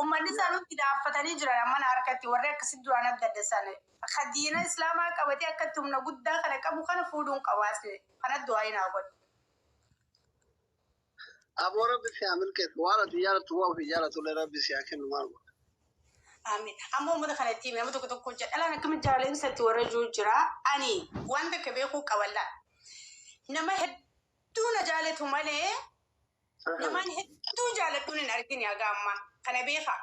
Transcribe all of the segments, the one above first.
ummanni isaanii itti dhaaffatanii jiran amma harkatti warri akkasii duraan adda adda isaanii khadiina islaamaa qabatee akka tumna guddaa kana qabu kana fuudhuun qabaasne kana du'aa hin godhu. أبو ربي في عمل كده وأنا تجارة وتجارة لربي سياكل المال. آمين. أمو مدخل التيم أمو تكتب كل جد. أنا كم جالين ستورجو جرا أني وانت كبيرو كولا. نما هدون جالتهم عليه. نما هدون جالتون ناركين يا جامع. كنا بيخا.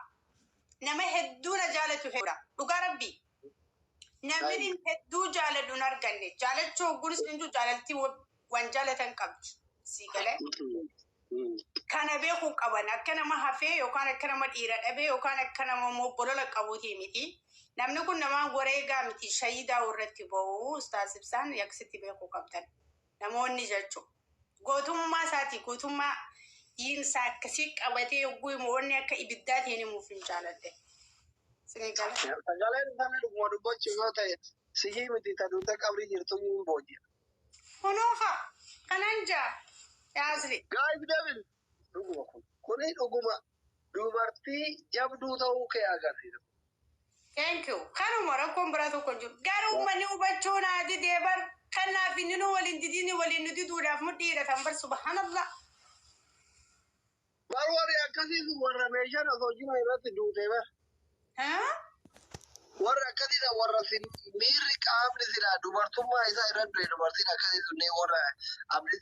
نما هدون جالتو هورا. لقى ربي. نمرين هدون جالتون ناركني. جالت شو قولس نجو جالتي وان جالتن كبج. سيكله. Kana beeku qaban akkana ma hafee yookaan akkana ma dhiira dhabee yookaan akkana ma mobbolola qabuuti miti. Namni kun nama goreegaa miti shayidaa irratti ba'u ustaas ibsaan yaksitti beeku qabdan. Namoonni jechuun gootummaa isaati gootummaa dhiinsa akkasii qabatee yogguu immoonni akka ibiddaatiin himuuf hin jaaladde. Sagaleen namni dhuguma dubbachuuf yoo ta'e sihii miti taduuta qabrii jirtu hin booji'a. Kunuunfa kanan jaa. Guys, Devil. Kuni dhuguma dubartii jabduu ta'uu kee agarsiisa. Thank you. Kanuma rakkoon biraa tokko jiru. Garuu uummanni hubachuu naati deebar kanaaf inni nu waliin didiini waliin nuti duudhaaf mudhiidhatan bar subhanallah. Warri akkasiisu warra meeshaan osoo jima irratti duutee bar. Warra akkasiidha warra miirri qaamni silaa dubartummaa isaa irra du'e dubartiin akkasiisu ni warra abdii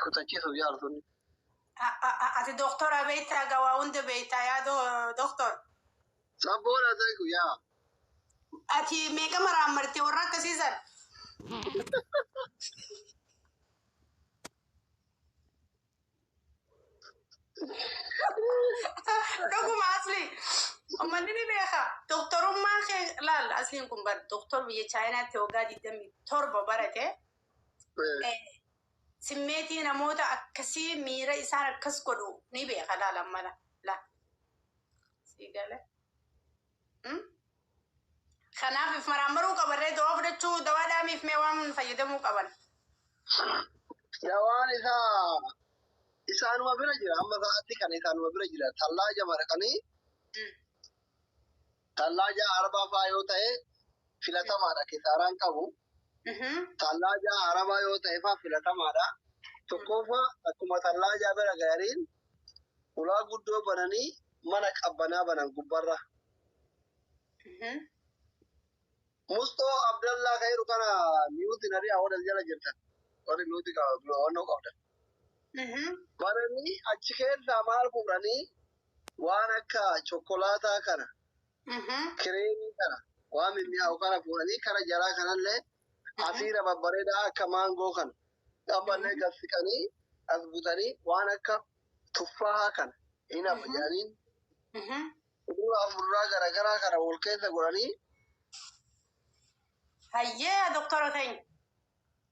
kutachiisuuf yaaltu. Ati doktora beektaa gawaa hunda beektaa yaa doktor. Sabboon haa ta'e yaa. Ati meeqa maraamartee warra akkasiisan? Dhuguma asli. Uummanni ni beeka. Doktorummaan kee laal asliin kun bar doktor biyya chaayinaatti waggaa 27 barate. Simmeetii namoota akkasii miira isaan akkas godhu ni beeka laalan mala. Laal. Siigale. Kanaaf if maraamaruu qabarree dawaa fudhachuu dawaa dhaamiif mee waan fayyadamuu qaban. Dawaan isaanuma bira jira amma sa'aatti kan isaanuma bira jira tallaaja maraqanii tallaaja arbaa faa yoo ta'e filatamaadha kisaaraan qabu. Tallaaja arabaa yoo ta'e faa filatamaadha. Tokkoffaa akkuma tallaaja bira gaariin ulaa guddoo bananii mana qabbanaa banan gubbarra. Mustoo Abdallaa Khairu kana miyuuti narii awwaal jala jirtan. Warri miyuuti qabannoo qabdan. Bananii achi keessaa maal fuudhanii waan akka chokkolaataa kana. Kireemii kana waan mi'aawu kana fuudhanii kara jalaa kanallee asiira babbareedaa akka maangoo kana ammallee gassiqanii as butanii waan akka tuffaa kana hin abjaaniin fuduraa garaagaraa kana wal keessa godhanii hayyee doktora keenya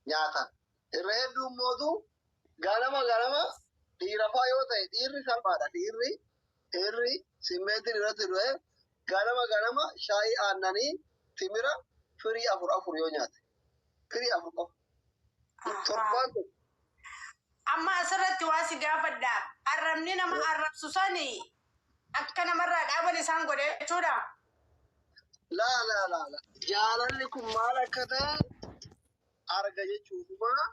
nyaatan. Irra hedduu mootu ganama dhiira faa yoo ta'e dhiirri salphaadha dhiirri simmeetiin irratti du'e. Ganama shaayii aannanii timira firii afur yoo nyaate. Firii afur qofa. Torbaan kun. Amma asirratti waa si gaafadhaa. Arrabni nama arrabsu sani akka namarraa dhaaban isaan godhe jechuudha. La. Jaalalli kun maal akka ta'e arga jechuudha.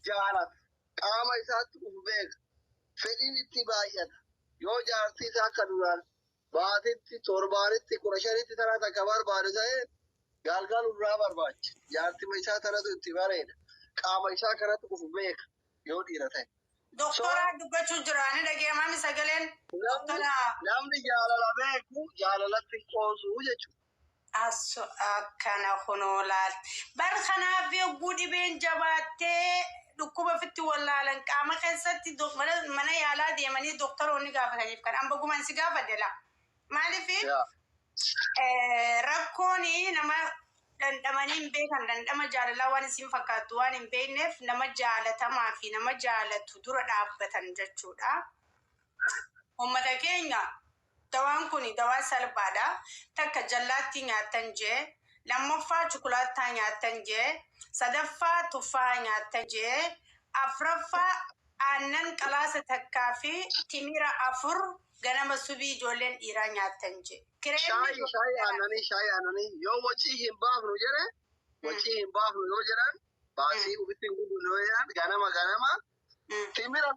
Jaalata. Qaama isaatti uf beeka. Fedhiin itti baay'ata. Yoo jaartii isaa akka duraan. Baatitti torbaanitti 15 taraa takka barbaadu ta'e galgal irraa barbaacha. Jaartima isaa tanatu itti bareeda. Qaama isaa kanatti uf beeka yoo dhiira ta'e. Doktora dubbachuu jiraani dhageemami sagaleen. Namni jaalala beeku jaalalatti qoosuu jechuudha. Akkana kunoo laalti. Bar kanaaf yogguu dhibeen jabaattee dhukkuba fitti wallaalan qaama keessatti mana yaalaa deemanii doktoroonni gaafataniif kan amma guman si gaafadde laa. Maaliif rakkooni nama dandamanii hin beekan dandama jaalalaa waan isin fakkaattu waan hin beekneef nama jaalatamaa fi nama jaalatu dura dhaabbatan jechuudha. Uummata keenya dawaan kun dawaa salphaadha. Takka jallaatti nyaatan jee lammaffaa chukulaattaa nyaatan jee sadaffaa tuffaa nyaatan jee afraffaa aannan qalaasa takkaa fi timira afur ganama subii ijoolleen dhiiraa nyaattan je. Shaayii aananii yoo wacii hin baafnu jedhe wacii hin baafnu yoo jedhan baasii ubitti hin guddu yoo jedhan ganama timira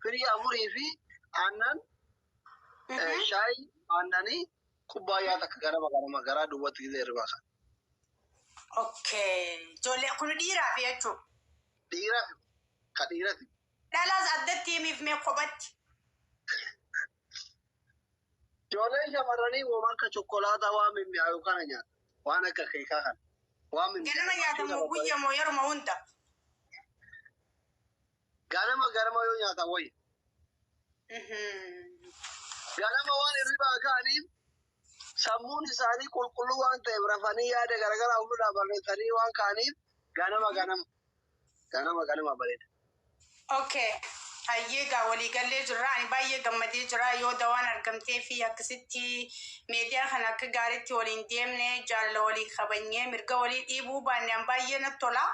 firii afurii fi aannan shaayii aananii kubbaayyaa takka ganama garaa dubbatti gisee hirbaasa. Okay. Ijoollee kun dhiiraaf jechuudha. Dhiiraaf ka dhiirati. Dhalaas addatti himiif mee kophatti. Ijoolleen shamarranii waan akka chokkolaataa waan mimmi'aayu kana nyaata. Waan akka keekaa kana. Waan mimmi'aayu. Ganama nyaatamu guyyaa moo yeroo hunda? Ganama yoo nyaatan wayya. Ganama waan hirribaa ka'aniif sammuun isaanii qulqulluu waan ta'eef rafanii yaada garagaraa hundumaa barreessanii waan ka'aniif ganama bareeda. Okay. Hayyee gaa waliigallee jirra. Ani baay'ee gammadee jira yoo dawaan argamtee fi akkasitti meediyaa kana akka gaariitti waliin deemne jaalala walii qabanyee mirga walii dhiibuu baannaan baay'ee natti tola.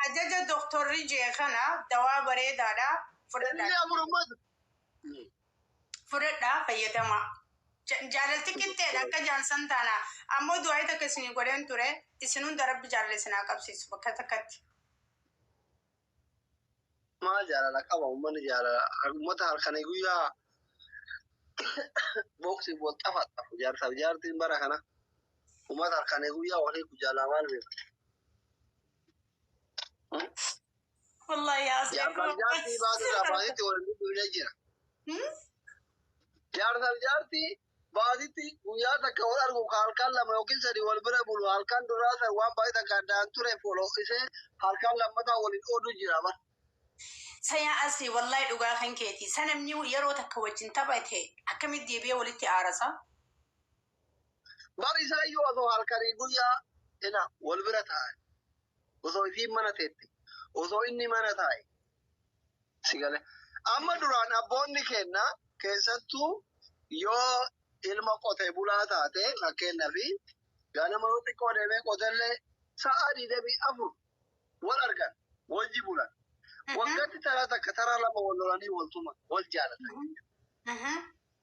Ajaja doktorri jee kana dawaa bareedaadha. Fudhadhaa fayyadamaa. Jaalalti qixxeedha akka jaansan taana. Ammoo du'aa takka isinii godheen ture isin hunda rabbi jaalala isinaa qabsiisu bakka takkatti. Maal jaalala qaba uummanni jaalala uummata halkanii guyyaa booksii xafaxafu jaarsaaf jaartiin bara kana uummata halkanii guyyaa walii jaalala maal beeku. Wallahi yaas. Jaartii baasii laafaasitti waliin dubbinee jira. Jaartii baasitti guyyaa takka wal argu halkan lama yookiin sadii wal bira bulu halkan duraa waan baay'ee takka addaan ture foloo isee halkan lammataa waliin ooduu jira bara. Saya asli wallahi dhugaa kan keeti sanamni yeroo takka wajjin taphate akkamitti deebi'ee walitti aarasa. Bari isaa iyyuu osoo halkanii guyyaa ina wal bira taa'e osoo isiin mana teette osoo inni mana taa'e sigale amma duraan abboonni kenna keessattuu yoo ilma qotee bulaa taate fakkeenyaa fi ganama yoo xiqqoo deemee qotellee sa'a 24 wal argan wajji bulan. Waggaatti taraa lama wal lolanii wal jaalatan.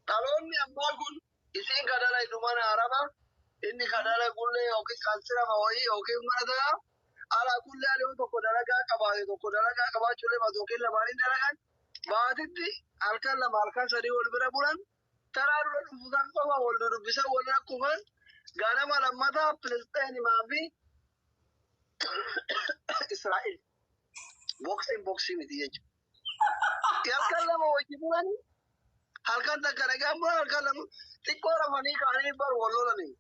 Dhaloonni ammaa kun isiin kadhala idumana araba inni kadhala gullee yookiin kansirama wayii yookiin mana ta'a alaa gullee alii tokko dalagaa qabaate tokko dalagaa qabaachuulee baatu yookiin lamaaniin dalagan baatitti halkan lama halkan sadii wal bira bulan taraa dura dhufuusan qofa wal dudubbisan wal rakkufan ganama lammataa Filisteenimaa fi Israa'el. Boxing miti jechuudha. Halkan lama wajji bulan halkan takka nagaan bulan halkan lama xiqqoo rafanii ka'anii baru wal lolanii.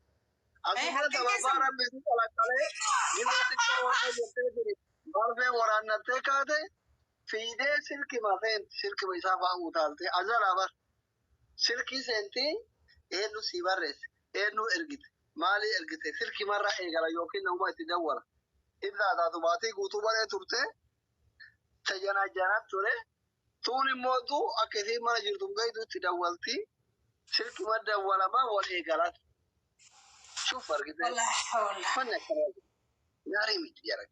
Asuma sababaa rabbiin qalaqalee gina xiqqoo waan jettee jiri marfee waraannattee kaate fiidee silkima isaa fa'aa utaaltee azalaa bar silkii seentii eenyu sii barreesse eenyu ergite maalii ergite silkimarra eegala yookiin nama itti dawwala. Irraa taatu baatii guutuu baree turte. Tajaajila ture tuun immoo akkasiin mana jirtu gaytuutti dawwalti silki madda walamaa wal eegalat. Shuf argite. Manni akkana gaarii miti jara.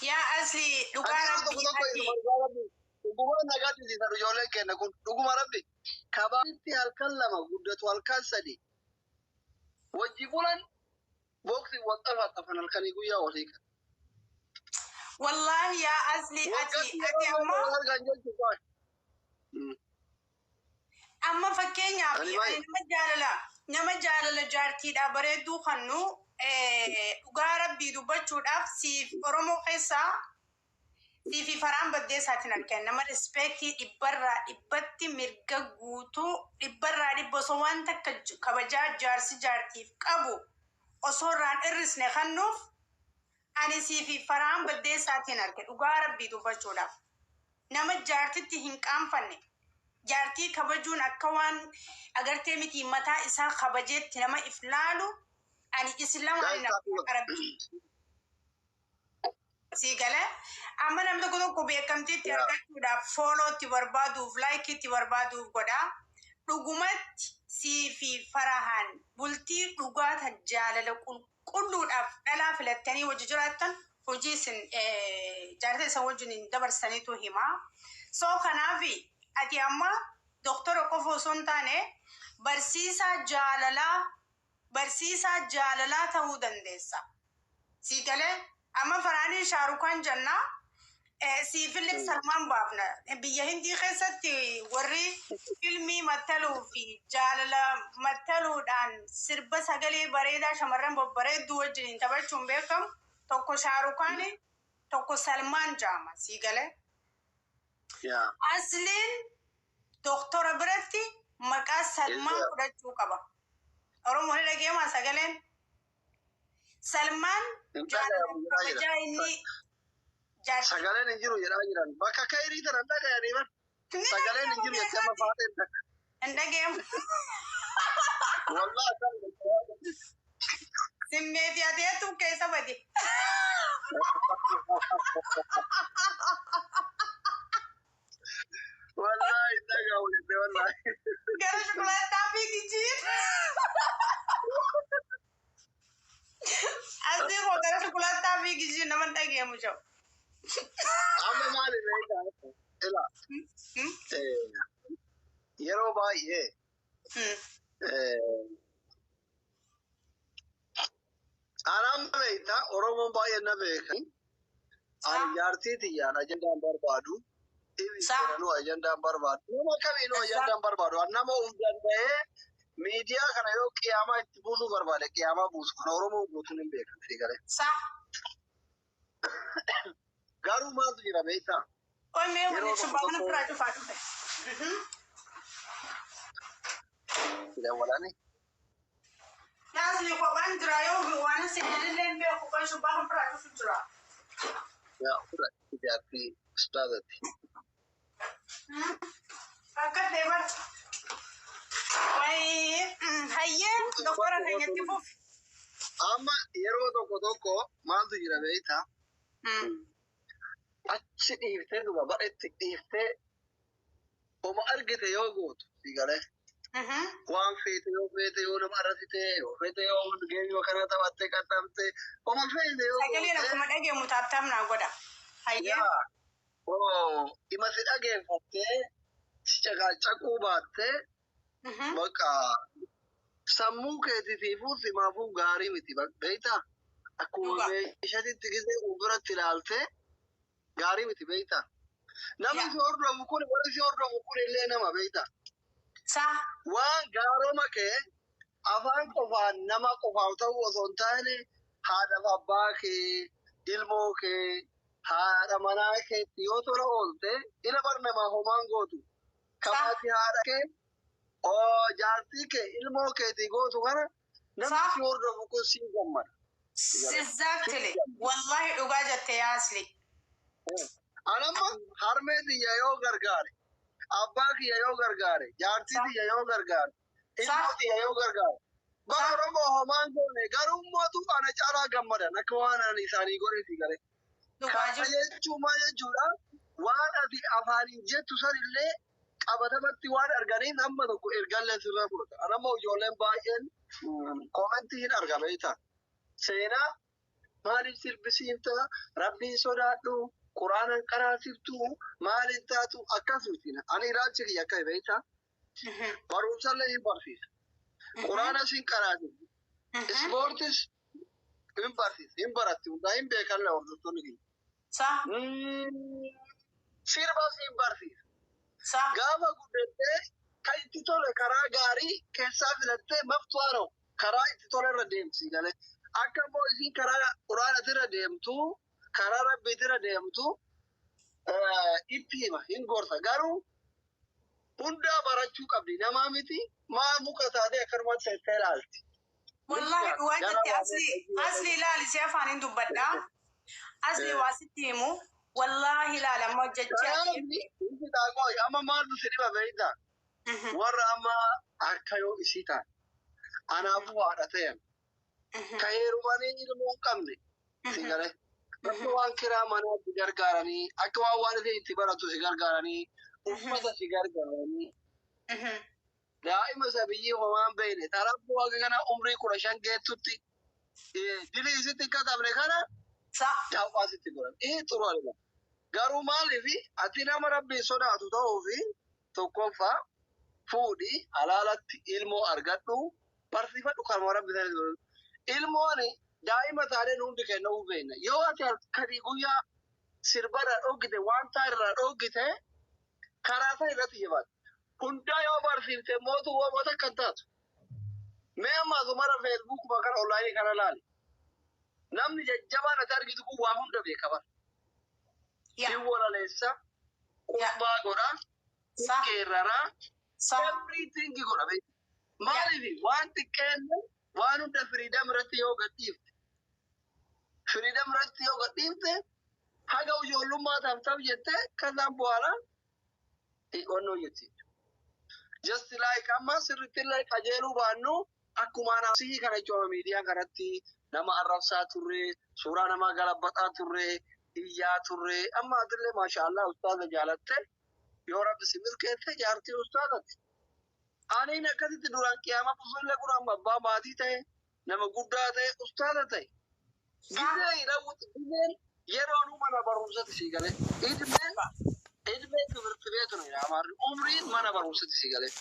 Yaa asli dhugaa rabbi. Dhuguma nagaatti siisan ijoolleen kenna kun dhuguma rabbi. Kabaatti halkan lama guddatu halkan sadii. Wajji bulan booksii wal xafaxafan halkanii guyyaa walii kan. Wallahi ya asli ati amma fakkeenyaaf nama jaalala jaartiidha bareedduu kannu dhugaa rabbii dubbachuudhaaf siif Oromoo keessaa siifi faraan baddeessaatiin argan nama rispeektii dhibbatti mirga guutuu dhibba osoo waan takka kabajaa jaarsi jaartiif qabu osoo irraan hir'isne kannuuf ani siifi faraan baddeessaatiin arge dhugaa rabbii dubbachuudhaaf nama jaartitti hin qaanfanne jaartii kabajuun akka waan agartee miti mataa isaa kabajeetti nama if laalu ani islamaan rabbii sii gale amma namni tokko beekamtiitti argachuudhaaf foolootti barbaaduuf laayikiitti barbaaduuf godhaa dhugumatti siifi farahaan bultii dhugaata jaalala qulqulluudhaaf dhalaa filattanii wajji jiraattan hojiisin jaartii isa wajjin dabarsaniitu hima. So kanaafi ati amma doktora qofa osoo hin taane barsiisaa jaalalaa ta'uu dandeessa. Si galee amma faraanii shaarukaan jennaa siifillee Salmaan baafna. Biyya Hindii keessatti warri filmii mattaluu fi jaalala mattaluudhaan sirba sagalee bareedaa shamarran babbareedduu wajjin taphachuun beekamu tokko shaarukaani tokko Salmaan jaama. Si galee asliin doktora biratti maqaa Salmaan fudhachuu qaba. Oromoon dhageemaa sagaleen Salmaan jaalala inni sagaleen hin jiru jedhaa jiran bakka kairii tanan dhagayanii bar sagaleen hin jiru jettama faateen takka hin dhageemu wallaa simmeetii ateetu keessa bade wallaa hin dhagahu jette wallaa gara shukulaataa fiigichiin asii koo gara shukulaataa fiigichiin nama hin dhageemu jiru. amma maali beekaa ila yeroo baay'ee anaan beektaa oromoon baay'ee na beekan ani jaartii tiyyaan ajandaan barbaadu ibisanuu ajandaan barbaadu nama kamiinuu ajandaan barbaadu an nama uf danda'ee miidiyaa kana yoo qiyaamaa itti buusuu barbaade qiyaamaa buusu kana oromoo guutuun hin beekan fiigale garuu maaltu jira beektaa Oi meu, deixa eu falar pra tu, faz tu. Daawwalaani. Yaasni kophaan jira yoo waan seenallee beeku kan shubaa pra tu jira. Yaa fura ijaartii ustaazatti. Akka deebar. Wai hayyee doktora keenyatti fuuf. Amma yeroo tokko maaltu jira beektaa? Achi dhiiftee duba badhetti dhiiftee oma argite yoo gootu figalee waan feete yoo nama arrasite yoo feete yoo geejjiba kana taphattee qaxxamte oma feete yoo sagalee akkuma dhageemu taaptaamnaa godha hayyee ima si dhageeffattee si caquu baattee bakka sammuu keetiitiifuu simaafuu gaarii miti beektaa akkuma meeshatitti gisee biratti ilaaltee gaarii miti beektaa namni si hordofu kun warri si hordofu kun illee nama beektaa waan gaaroma kee afaan qofaan nama qofaaf ta'uu osoo hin taane haadhaaf abbaa kee ilmoo kee haadha manaa keetti yoo tola oolte ila barnamaa homaan gootu kamaati haadha kee jaartii kee ilmoo keetii gootu kana namni si hordofu kun si gammada. Exactly. Wallahi dhugaa jette yaasli. Anamma harmee tiyya yoo gargaare abbaa kiyya yoo gargaare jaartii tiyya yoo gargaare ilmoo tiyya yoo gargaare bara Oromoo homaan goone garummatu ana caalaa gammadan akka waan ani isaanii godheeti gare. Kana jechuudha waan ati afaaniin jettu sanillee qabatamatti waan arganiin hamma tokko ergallee sirra fudhata. Anammoo ijoolleen baay'een koomentii hin argame ta'a. Seenaa maaliif sirbisiifta rabbii sodaadhu quraanan qaraasiftu maaliin taatu akkas miti ani ilaalchi kiyya akka beektaa barumsallee hin barsiisa quraanas hin qaraasiftu ispoortis hin barsiisa hin baratti hundaa hin beekanle hordoftoonni kiyya sirbas hin barsiisa gaafa guddattee kan itti tole karaa gaarii keessaa filattee maftuwaanoo karaa itti tole irra deemsi galee akka immoo isiin karaa quraanatirra deemtu karaa rabbiitirra deemtu itti hima hin gorsa garuu hundaa barachuu qabdi namaa miti maa muka taatee akkanumatti seettee ilaalti. Wallahi dhugaa jette asli ilaali si afaaniin dubbadhaa asli waa sitti himu wallahi ilaali amma hojjechaa amma maaltu si dhiba beektaa warra amma akka yoo isii taate anaafuu haadha ta'an ka heerumanii ilmoo hin qabne si galee akka waan kiraa manaatti gargaaranii akka waan itti baratu si gargaaranii uffata si gargaaranii daa'ima sabiyyii homaan beekne tarabbu akka kana umrii 15 geettutti dilii isitti katabne kana صح Daawwaasitti godhan. Xuru alima. Garuu maaliifi ati nama rabbii sodaatu ta'uufi tokkoffaa fuudhii alaalatti ilmoo argadhu barsiifadhu kanuma rabbi sana godhan. Ilmoon daa'ima taaneen hundi kennuu beekna. Yoo ati halkanii guyyaa sirbara dhoggite wanta irraa dhoggite karaa sana irratti himaatu. Hundaa yoo barsiifte mootummaa kan taatu. Mee ammaa sumara feesbuukuma kana onlaayinii kana laali. Namni jajjabaan ati argitu kun waa hunda beeka bara. Siwwalaleessa, kubbaa godhaa, geeraraa, everything godha beeku. Maaliif waan xiqqeenne waan hunda firiidam irratti yoo gadhiifte. Firiidam irratti yoo gadhiifte haga ijoollummaa taaf jettee kanaan bu'aala onnoo jetti. Just like amma sirriitti illee qajeeluu baannu akkuma anaasii kana jechuudha miidiyaa kanatti nama arrabsaa turre, suuraa nama galabbataa turre, iyyaa turre. Amma adillee maashaallah ustaaza jaalatte yoo rabbi si milkeesse jaartii ustaazati. Aniin akkasitti duraan qiyaama busullee kun amma abbaa maatii ta'e nama guddaa ta'e ustaaza ta'e. Gizeen yeroo mana barumsatti sii galee. Idmeen timirti beetu nu yaamaarri umriin mana barumsatti sii galee.